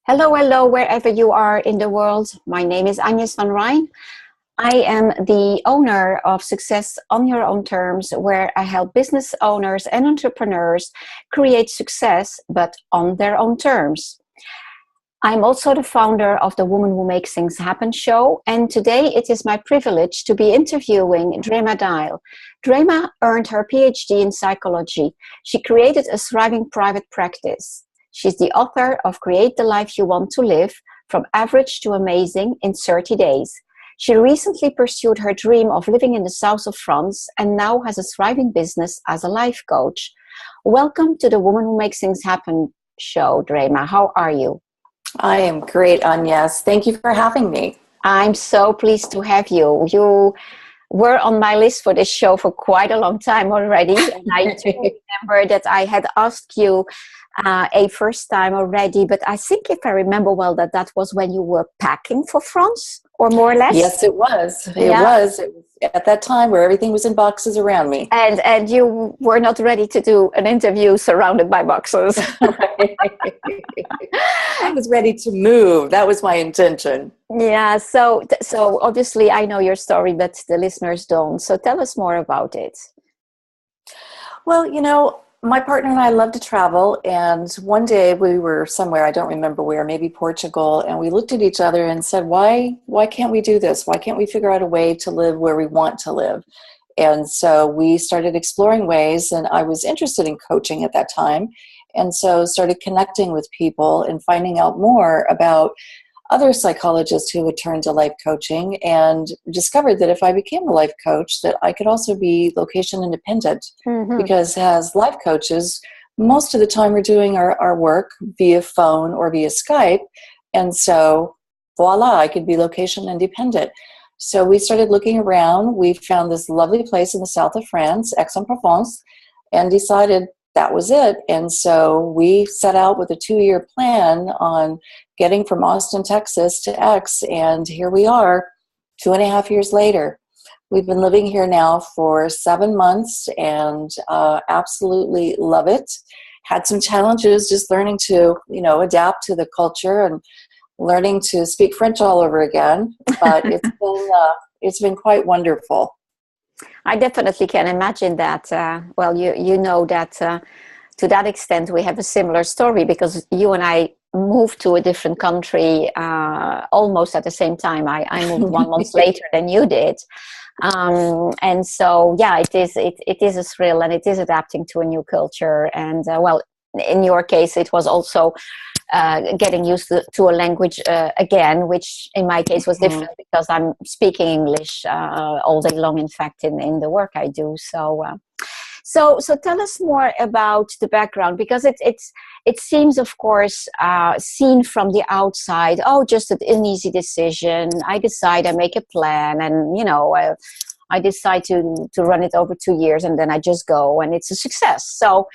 Hello, hello, wherever you are in the world. My name is Agnes van Rhijn. I am the owner of Success on Your Own Terms, where I help business owners and entrepreneurs create success, but on their own terms. I'm also the founder of the Woman Who Makes Things Happen show, and today it is my privilege to be interviewing Drema Dial. Drema earned her PhD in psychology. She created a thriving private practice. She's the author of Create the Life You Want to Live, From Average to Amazing in 30 Days. She recently pursued her dream of living in the south of France and now has a thriving business as a life coach. Welcome to the Woman Who Makes Things Happen show, Drema. How are you? I am great, Agnes. Thank you for having me. I'm so pleased to have you. You were on my list for this show for quite a long time already. And I do remember that I had asked you a first time already, but I think if I remember well that was when you were packing for France, or more or less. Yes, it was. It was at that time where everything was in boxes around me. And you were not ready to do an interview surrounded by boxes. I was ready to move. That was my intention. Yeah, so obviously I know your story, but the listeners don't. So tell us more about it. Well, my partner and I love to travel, and one day we were somewhere, I don't remember where, maybe Portugal, and we looked at each other and said, why can't we do this? Why can't we figure out a way to live where we want to live? And so we started exploring ways, and I was interested in coaching at that time, and so started connecting with people and finding out more about other psychologists who would turn to life coaching, and discovered that if I became a life coach, that I could also be location independent. Mm-hmm. Because as life coaches, most of the time we're doing our work via phone or via Skype, and so voila, I could be location independent. So we started looking around. We found this lovely place in the south of France, Aix-en-Provence, and decided that was it. And so we set out with a 2-year plan on getting from Austin, Texas to X, and here we are 2.5 years later. We've been living here now for 7 months and absolutely love it. Had some challenges just learning to, adapt to the culture and learning to speak French all over again, but it's been quite wonderful. I definitely can imagine that. Well, you know that to that extent we have a similar story, because you and I moved to a different country almost at the same time. I moved 1 month later than you did. And so, yeah, it is a thrill, and it is adapting to a new culture. And well, in your case, it was also getting used to a language again, which in my case was different because I'm speaking English all day long, in fact, in the work I do. So tell us more about the background, because it seems, of course, seen from the outside, just an easy decision. I decide, I make a plan, and I decide to run it over 2 years, and then I just go, and it's a success. So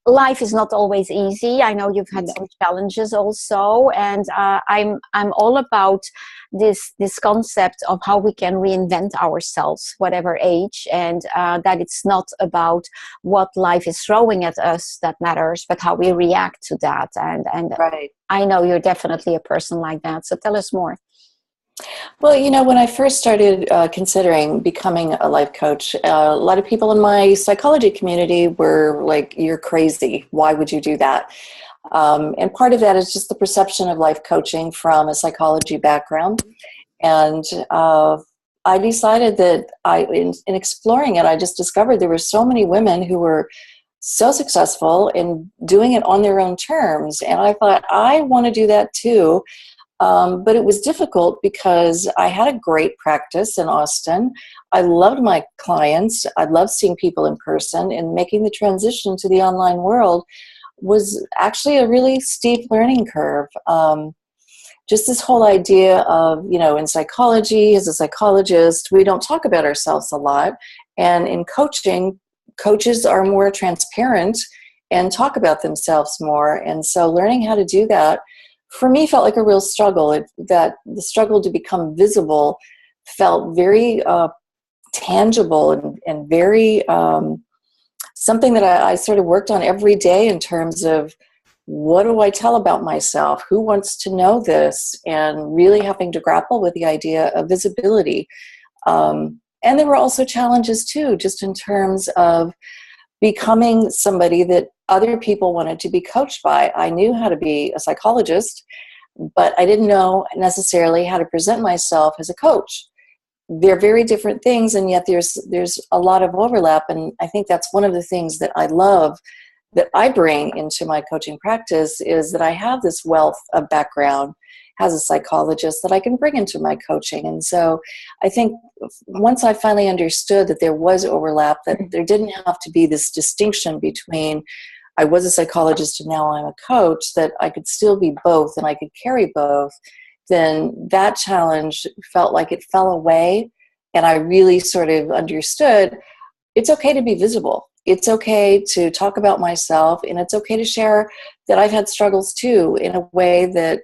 life is not always easy. I know you've had some challenges also, and I'm all about this concept of how we can reinvent ourselves, whatever age, and that it's not about what life is throwing at us that matters, but how we react to that. And right. I know you're definitely a person like that. So tell us more. Well, when I first started considering becoming a life coach, a lot of people in my psychology community were like, you're crazy. Why would you do that? And part of that is just the perception of life coaching from a psychology background. And I decided that in exploring it, I just discovered there were so many women who were so successful in doing it on their own terms. And I thought, I want to do that too. But it was difficult because I had a great practice in Austin. I loved my clients. I loved seeing people in person, and making the transition to the online world was actually a really steep learning curve. Just this whole idea of, in psychology, as a psychologist, we don't talk about ourselves a lot. And in coaching, coaches are more transparent and talk about themselves more. And so learning how to do that, for me, felt like a real struggle. That the struggle to become visible felt very tangible and very something that I sort of worked on every day in terms of what do I tell about myself? Who wants to know this? And really having to grapple with the idea of visibility. And there were also challenges too, just in terms of becoming somebody that other people wanted to be coached by. I knew how to be a psychologist, but I didn't know necessarily how to present myself as a coach. They're very different things, and yet there's a lot of overlap. And I think that's one of the things that I love that I bring into my coaching practice, is that I have this wealth of background as a psychologist that I can bring into my coaching. And so I think once I finally understood that there was overlap, that there didn't have to be this distinction between I was a psychologist and now I'm a coach, that I could still be both and I could carry both, then that challenge felt like it fell away. And I really sort of understood it's okay to be visible. It's okay to talk about myself, and it's okay to share that I've had struggles too in a way that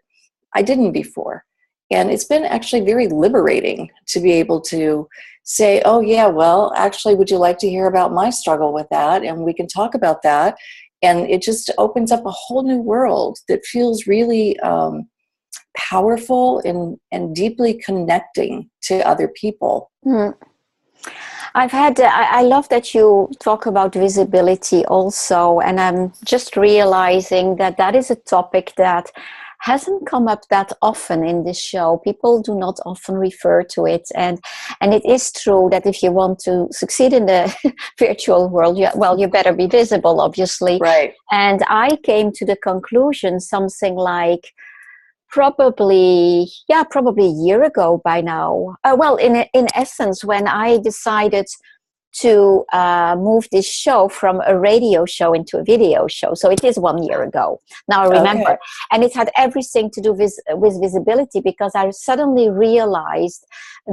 I didn't before. And it's been actually very liberating to be able to say, oh yeah, well, actually, would you like to hear about my struggle with that? And we can talk about that. And it just opens up a whole new world that feels really powerful and deeply connecting to other people. Mm. I love that you talk about visibility also, and I'm just realizing that that is a topic that hasn't come up that often in this show. People do not often refer to it, and it is true that if you want to succeed in the virtual world, you better be visible, obviously. Right. And I came to the conclusion something like probably a year ago by now. Well, in essence, when I decided to move this show from a radio show into a video show. So it is 1 year ago. Now I remember. Okay. And it had everything to do with visibility, because I suddenly realized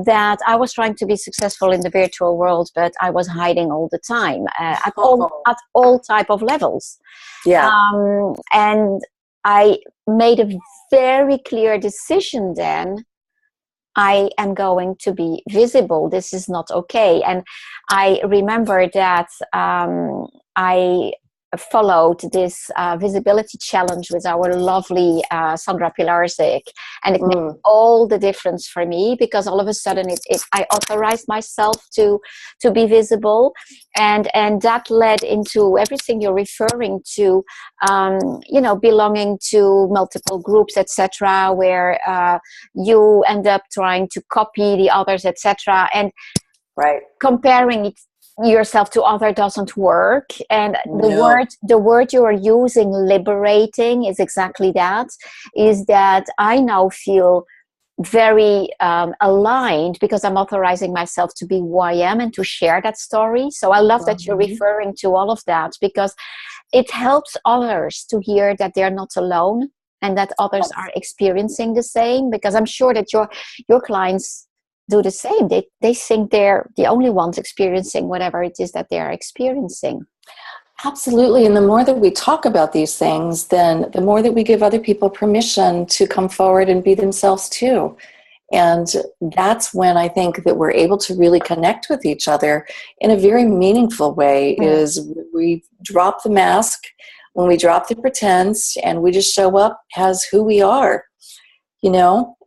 that I was trying to be successful in the virtual world, but I was hiding all the time at all type of levels. Yeah. And I made a very clear decision then. I am going to be visible. This is not okay. And I remember that I followed this visibility challenge with our lovely Sandra Pilarczyk, and it made all the difference for me, because all of a sudden I authorized myself to be visible, and that led into everything you're referring to, belonging to multiple groups, etc., where you end up trying to copy the others, etc., and right, comparing it yourself to other doesn't work. And the word you are using, liberating, is exactly that. Is that I now feel very aligned, because I'm authorizing myself to be who I am and to share that story. So I love that you're referring to all of that, because it helps others to hear that they're not alone and that others are experiencing the same, because I'm sure that your clients do the same. They think they're the only ones experiencing whatever it is that they're experiencing. Absolutely. And the more that we talk about these things, then the more that we give other people permission to come forward and be themselves too. And that's when I think that we're able to really connect with each other in a very meaningful way, is we drop the mask, when we drop the pretense, and we just show up as who we are.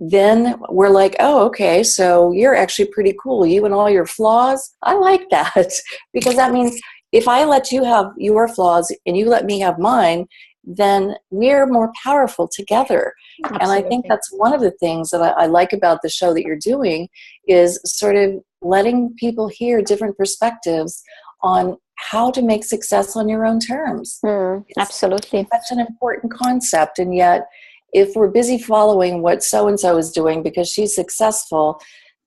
Then we're like, oh, okay, so you're actually pretty cool. You and all your flaws, I like that. Because that means if I let you have your flaws and you let me have mine, then we're more powerful together. Absolutely. And I think that's one of the things that I like about the show that you're doing, is sort of letting people hear different perspectives on how to make success on your own terms. Absolutely. It's such an important concept, and yet if we're busy following what so-and-so is doing because she's successful,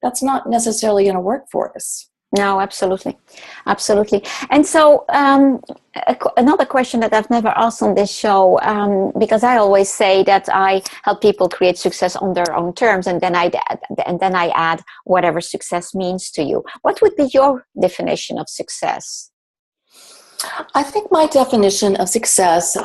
that's not necessarily going to work for us. No, absolutely. Absolutely. And so another question that I've never asked on this show, because I always say that I help people create success on their own terms, and then I add whatever success means to you. What would be your definition of success? I think my definition of success,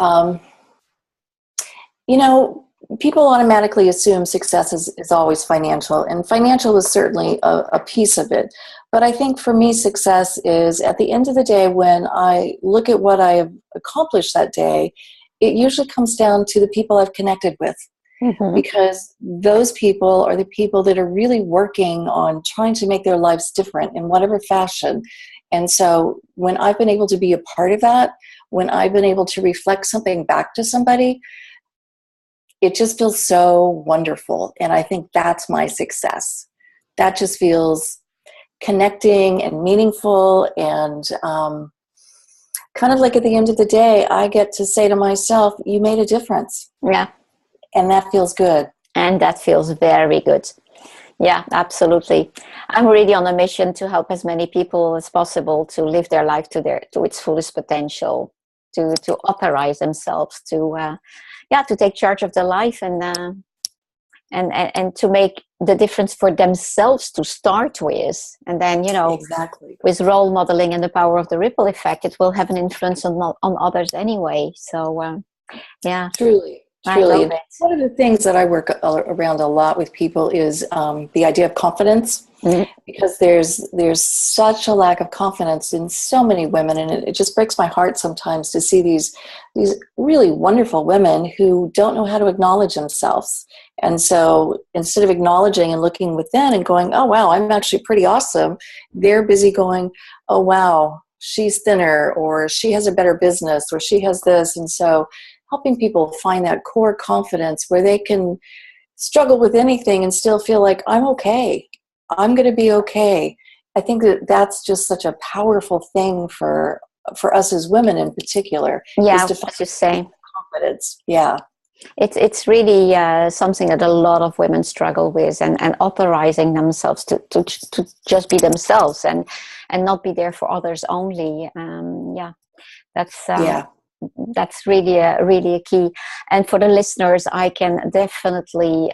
people automatically assume success is always financial, and financial is certainly a piece of it. But I think for me, success is, at the end of the day, when I look at what I have accomplished that day, it usually comes down to the people I've connected with. Mm-hmm. Because those people are the people that are really working on trying to make their lives different in whatever fashion. And so when I've been able to be a part of that, when I've been able to reflect something back to somebody, it just feels so wonderful. And I think that's my success. That just feels connecting and meaningful, and kind of like at the end of the day, I get to say to myself, you made a difference. Yeah. And that feels good. And that feels very good. Yeah, absolutely. I'm really on a mission to help as many people as possible to live their life to its fullest potential, to authorize themselves to take charge of their life and to make the difference for themselves to start with, and then Exactly. with role modeling and the power of the ripple effect, it will have an influence on others anyway. So yeah. Truly. I love And it. one of the things that I work around a lot with people is the idea of confidence, Mm-hmm. because there's such a lack of confidence in so many women, and it just breaks my heart sometimes to see these really wonderful women who don't know how to acknowledge themselves. And so instead of acknowledging and looking within and going, oh wow, I'm actually pretty awesome, they're busy going, oh wow, she's thinner, or she has a better business, or she has this. And so helping people find that core confidence where they can struggle with anything and still feel like, I'm okay. I'm going to be okay. I think that that's just such a powerful thing for us as women in particular. Yeah, is to find as you say, confidence. Yeah. it's really something that a lot of women struggle with, and authorizing themselves to just be themselves and not be there for others only. Yeah, that's Yeah. that's really a key. And for the listeners, I can definitely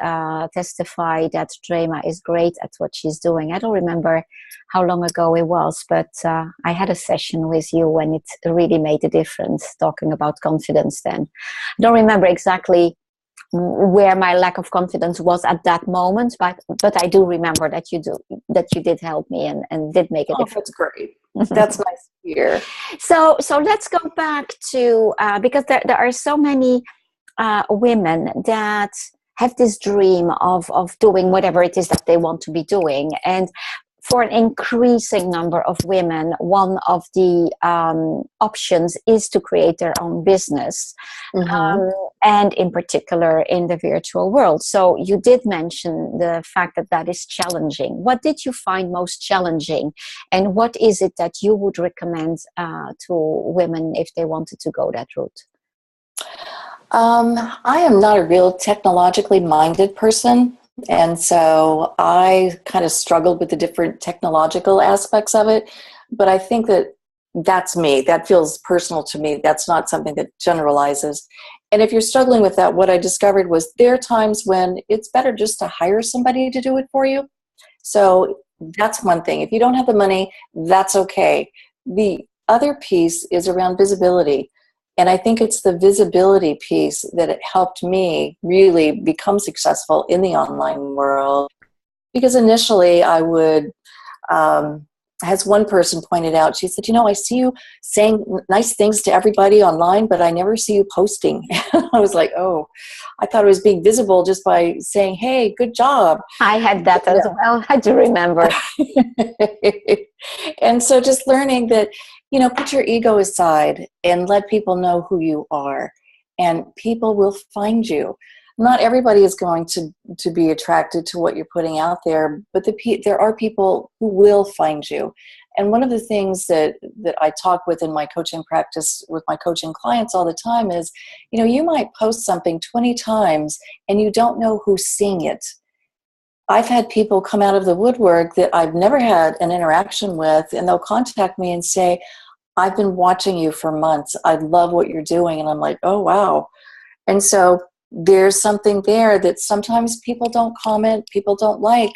testify that Drema is great at what she's doing. I don't remember how long ago it was, but I had a session with you and it really made a difference, talking about confidence then. I don't remember exactly where my lack of confidence was at that moment, but I do remember that you did help me and did make a Oh, difference. that's great. That's nice to hear. So let's go back to because there are so many women that have this dream of doing whatever it is that they want to be doing, and for an increasing number of women, one of the options is to create their own business, Mm-hmm. and in particular in the virtual world. So you did mention the fact that is challenging. What did you find most challenging, and what is it that you would recommend to women if they wanted to go that route? I am not a real technologically minded person. And so I kind of struggled with the different technological aspects of it. But I think that that's me. That feels personal to me. That's not something that generalizes. And if you're struggling with that, what I discovered was there are times when it's better just to hire somebody to do it for you. So that's one thing. If you don't have the money, that's okay. The other piece is around visibility. And I think it's the visibility piece that it helped me really become successful in the online world. Because initially I would, as one person pointed out, she said, I see you saying nice things to everybody online, but I never see you posting. I was like, oh, I thought I was being visible just by saying, hey, good job. I had that as well. I do remember. And so just learning that, put your ego aside and let people know who you are, and people will find you. Not everybody is going to be attracted to what you're putting out there, but there are people who will find you. And one of the things that I talk with in my coaching practice with my coaching clients all the time is, you might post something 20 times and you don't know who's seeing it. I've had people come out of the woodwork that I've never had an interaction with, and they'll contact me and say, I've been watching you for months. I love what you're doing. And I'm like, oh, wow. And so there's something there that sometimes people don't comment, people don't like,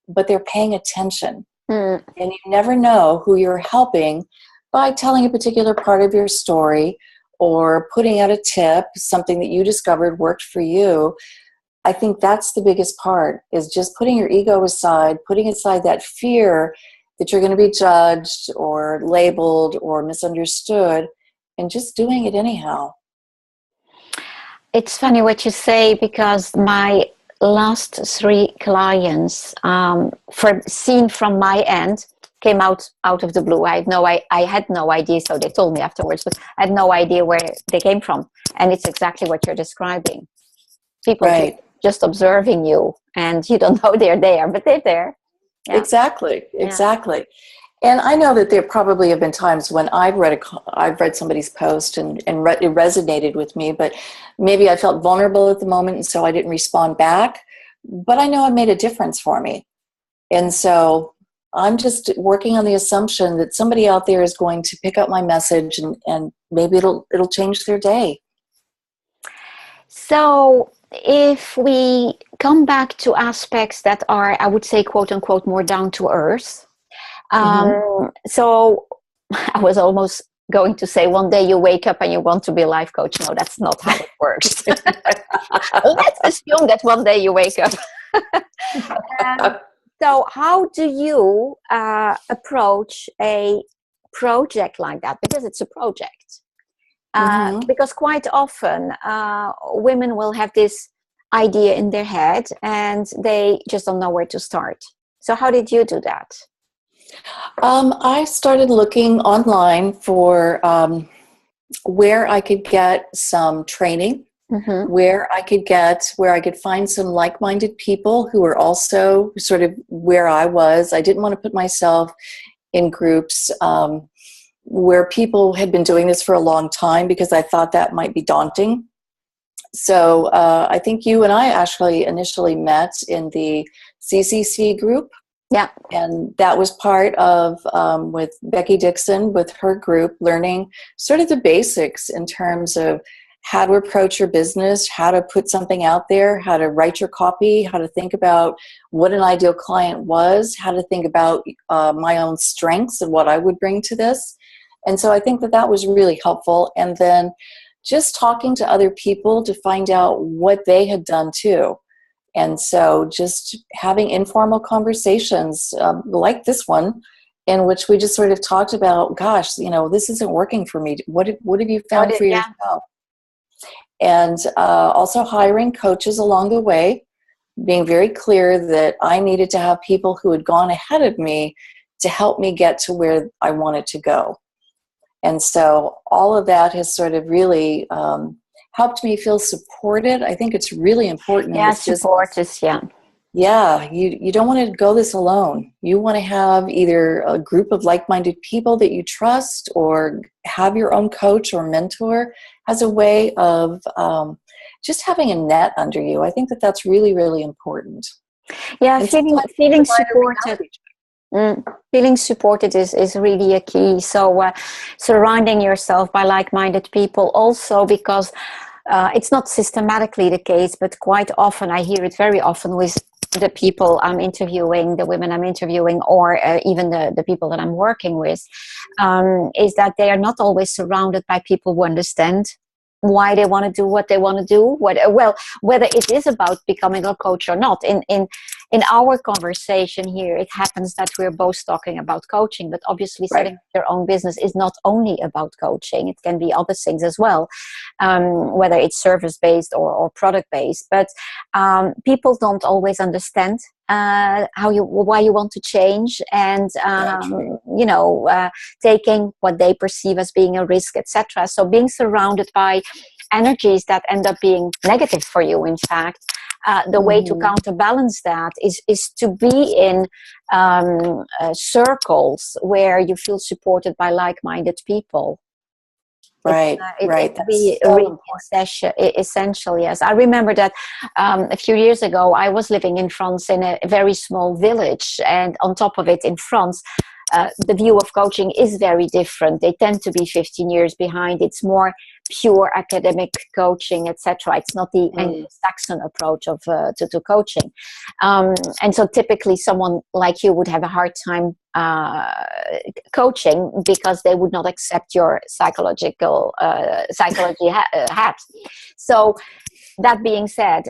but they're paying attention. Mm. And you never know who you're helping by telling a particular part of your story or putting out a tip, something that you discovered worked for you. I think that's the biggest part, is just putting your ego aside, putting aside that fear that you're going to be judged or labeled or misunderstood, and just doing it anyhow. It's funny what you say, because my last three clients, seen from my end, came out of the blue. I had no idea. So they told me afterwards, but I had no idea where they came from. And it's exactly what you're describing. People Right. just observing you, and you don't know they're there, but they're there. Yeah. Exactly. Yeah. And I know that there probably have been times when I've read somebody's post and it resonated with me, but maybe I felt vulnerable at the moment, and so I didn't respond back. But I know it made a difference for me. And so I'm just working on the assumption that somebody out there is going to pick up my message, and maybe it'll change their day. So if we come back to aspects that are, I would say, quote unquote, more down to earth. So I was almost going to say, one day you wake up and you want to be a life coach. No, that's not how it works. Let's assume that one day you wake up. So how do you approach a project like that? Because it's a project. Because quite often women will have this idea in their head and they just don't know where to start. So how did you do that? I started looking online for where I could get some training, where I could find some like-minded people who were also sort of where I was. I didn't want to put myself in groups where people had been doing this for a long time, because I thought that might be daunting. So I think you and I actually initially met in the CCC group. Yeah. And that was part of, with Becky Dixon, with her group, learning sort of the basics in terms of how to approach your business, how to put something out there, how to write your copy, how to think about what an ideal client was, how to think about my own strengths and what I would bring to this. And so I think that was really helpful. And then just talking to other people to find out what they had done too. And so just having informal conversations like this one, in which we just sort of talked about, gosh, this isn't working for me. What have you found for yourself? And also hiring coaches along the way, being very clear that I needed to have people who had gone ahead of me to help me get to where I wanted to go. And so all of that has sort of really helped me feel supported. I think it's really important. Yeah, support is, yeah. Yeah, you don't want to go this alone. You want to have either a group of like-minded people that you trust, or have your own coach or mentor as a way of just having a net under you. I think that's really, really important. Yeah, feeling supported. Feeling supported is really a key. So surrounding yourself by like-minded people, also because it's not systematically the case, but quite often I hear it very often with the people I'm interviewing, the women I'm interviewing, or even the people that I'm working with, is that they are not always surrounded by people who understand why they want to do what they want to do. Whether it is about becoming a coach or not. In our conversation here, it happens that we're both talking about coaching, but obviously setting up your own business is not only about coaching. It can be other things as well, whether it's service-based or product-based. But people don't always understand why you want to change, and taking what they perceive as being a risk, etc. So being surrounded by energies that end up being negative for you, in fact, the way to counterbalance that is to be in circles where you feel supported by like-minded people. Right. That's really essential. Yes, I remember that a few years ago I was living in France in a very small village, and on top of it, in France, the view of coaching is very different. They tend to be 15 years behind. It's more pure academic coaching, etc. It's not the Anglo-Saxon approach to coaching. And so typically someone like you would have a hard time coaching, because they would not accept your psychology hat. So that being said,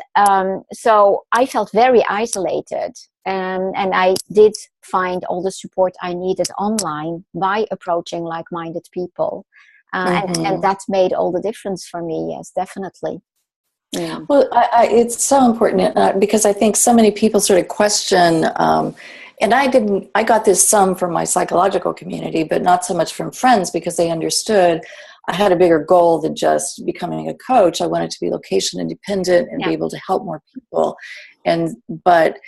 so I felt very isolated, and I did find all the support I needed online by approaching like-minded people. And that made all the difference for me. Yes, definitely. Mm. Well, it's so important because I think so many people sort of question, and I got this some from my psychological community, but not so much from friends because they understood I had a bigger goal than just becoming a coach. I wanted to be location independent and be able to help more people. But,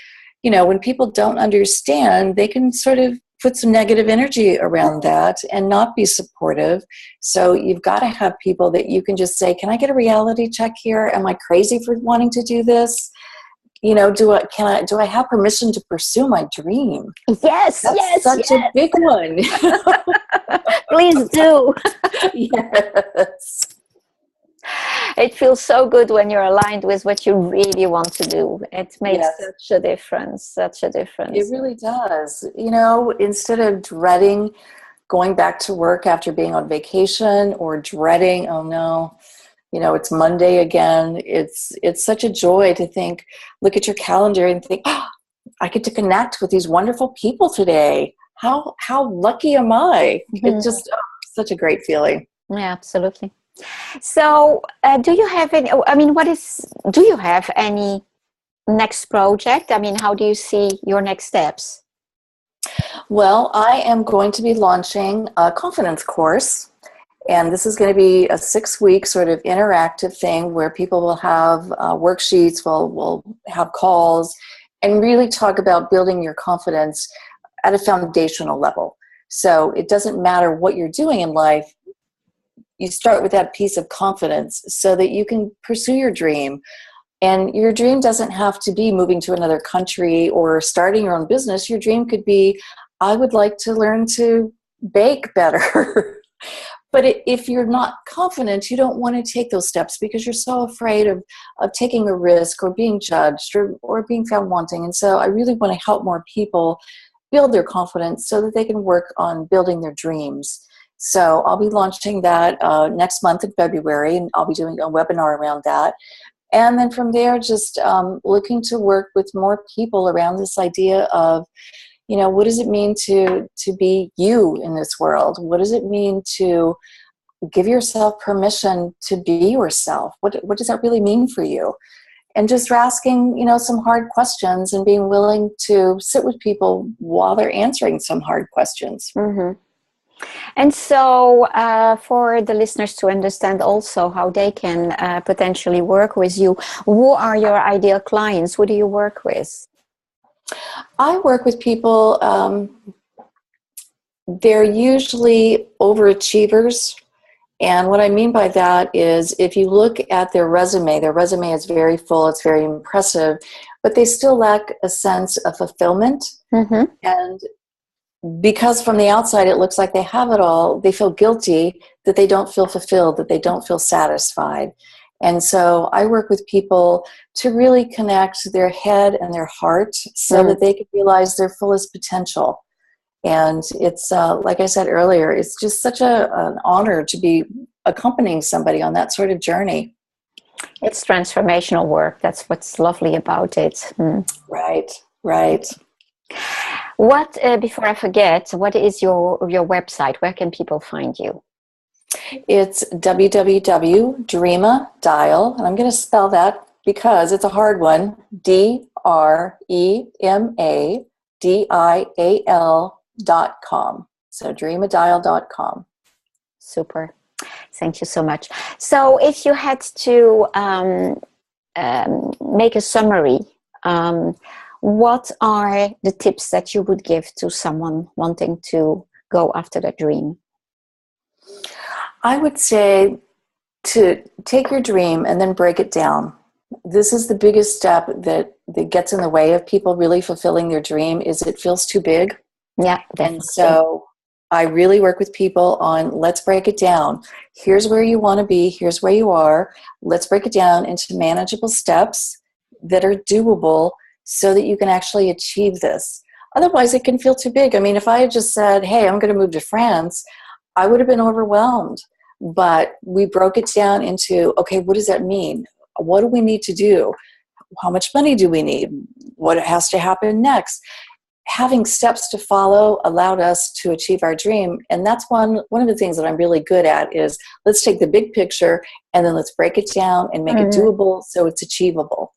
when people don't understand, they can sort of put some negative energy around that and not be supportive. So you've got to have people that you can just say, can I get a reality check here? Am I crazy for wanting to do this? Do I have permission to pursue my dream? Yes, That's such a big one. Please do. Yes. It feels so good when you're aligned with what you really want to do. It makes Yes. such a difference, such a difference. It really does. Instead of dreading going back to work after being on vacation or dreading, oh no, it's Monday again. It's such a joy to look at your calendar and think, oh, I get to connect with these wonderful people today. How lucky am I? It's just such a great feeling. Yeah, absolutely. So do you have any, do you have any next project? How do you see your next steps? Well, I am going to be launching a confidence course. And this is going to be a 6-week sort of interactive thing where people will have worksheets, will have calls, and really talk about building your confidence at a foundational level. So it doesn't matter what you're doing in life. You start with that piece of confidence so that you can pursue your dream. And your dream doesn't have to be moving to another country or starting your own business. Your dream could be, I would like to learn to bake better. But if you're not confident, you don't want to take those steps because you're so afraid of taking a risk or being judged or being found wanting. And so I really want to help more people build their confidence so that they can work on building their dreams. So I'll be launching that next month in February, and I'll be doing a webinar around that. And then from there, just looking to work with more people around this idea of, what does it mean to be you in this world? What does it mean to give yourself permission to be yourself? What does that really mean for you? And just asking, some hard questions and being willing to sit with people while they're answering some hard questions. Mm-hmm. And so for the listeners to understand also how they can potentially work with you, who are your ideal clients? Who do you work with? I work with people, they're usually overachievers. And what I mean by that is if you look at their resume is very full, it's very impressive, but they still lack a sense of fulfillment. Mm-hmm. And because from the outside it looks like they have it all, they feel guilty that they don't feel fulfilled, that they don't feel satisfied. And so I work with people to really connect their head and their heart so that they can realize their fullest potential. And it's, like I said earlier, it's just such an honor to be accompanying somebody on that sort of journey. It's transformational work. That's what's lovely about it. Right, right. What, before I forget, what is your website? Where can people find you? It's Drema Dial, and I'm going to spell that because it's a hard one. DREMADIAL.com. So DremaDial.com. Super. Thank you so much. So if you had to make a summary, what are the tips that you would give to someone wanting to go after their dream? I would say to take your dream and then break it down. This is the biggest step that gets in the way of people really fulfilling their dream is it feels too big. Yeah, definitely. And so I really work with people on let's break it down. Here's where you want to be. Here's where you are. Let's break it down into manageable steps that are doable so that you can actually achieve this. Otherwise, it can feel too big. I mean, if I had just said, hey, I'm going to move to France, I would have been overwhelmed. But we broke it down into, okay, what does that mean? What do we need to do? How much money do we need? What has to happen next? having steps to follow allowed us to achieve our dream. And that's one of the things that I'm really good at is let's take the big picture and then let's break it down and make it doable so it's achievable.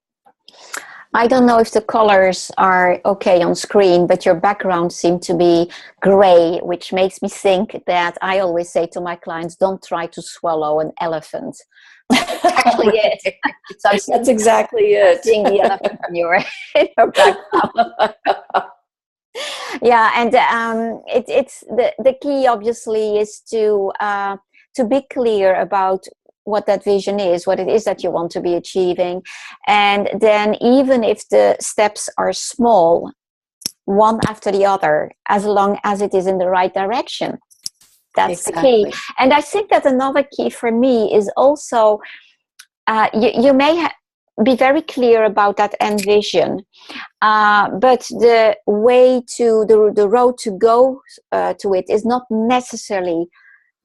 I don't know if the colors are okay on screen, but your background seemed to be gray, which makes me think that I always say to my clients, don't try to swallow an elephant. That's actually it. So that's exactly it. Seeing the elephant in your background. Yeah, and it's the key obviously is to be clear about what that vision is, what it is that you want to be achieving. And then even if the steps are small, one after the other, as long as it is in the right direction. That's exactly. the key. And I think that another key for me is also, you may be very clear about that end vision, but the way to, the road to go to it is not necessarily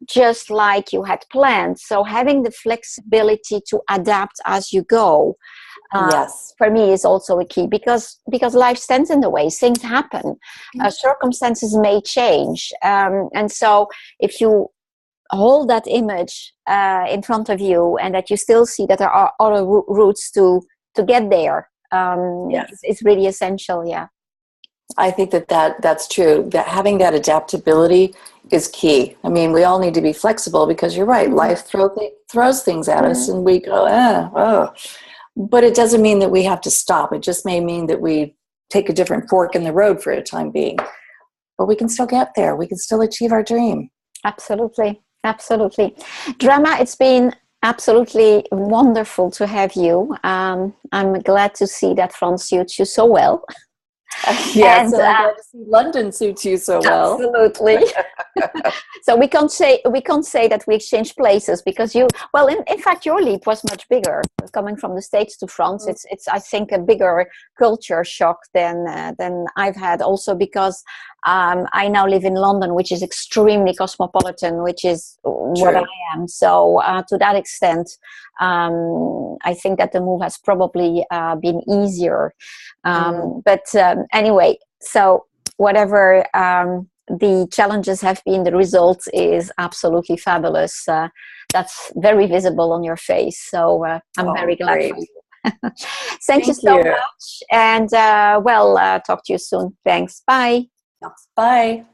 just like you had planned. So having the flexibility to adapt as you go, yes, for me is also a key, because life stands in the way. Things happen. Circumstances may change. And so if you hold that image in front of you and that you still see that there are other routes to get there, yes. it's really essential. Yeah. I think that's true. That having that adaptability is key. I mean, we all need to be flexible because you're right. Life throws things at us and we go, oh. But it doesn't mean that we have to stop. It just may mean that we take a different fork in the road for a time being. But we can still get there. We can still achieve our dream. Absolutely. Absolutely. Drema, it's been absolutely wonderful to have you. I'm glad to see that France suits you so well. Yes, and I'm glad to see London suits you so well. Absolutely. So we can't say that we exchanged places, because in fact your leap was much bigger. Coming from the States to France, it's I think a bigger culture shock than I've had. Also because I now live in London, which is extremely cosmopolitan, which is what I am. So to that extent, I think that the move has probably been easier. But anyway, so whatever the challenges have been, the result is absolutely fabulous. That's very visible on your face. So I'm very glad for you. Thank you so much. And talk to you soon. Thanks. Bye. Bye.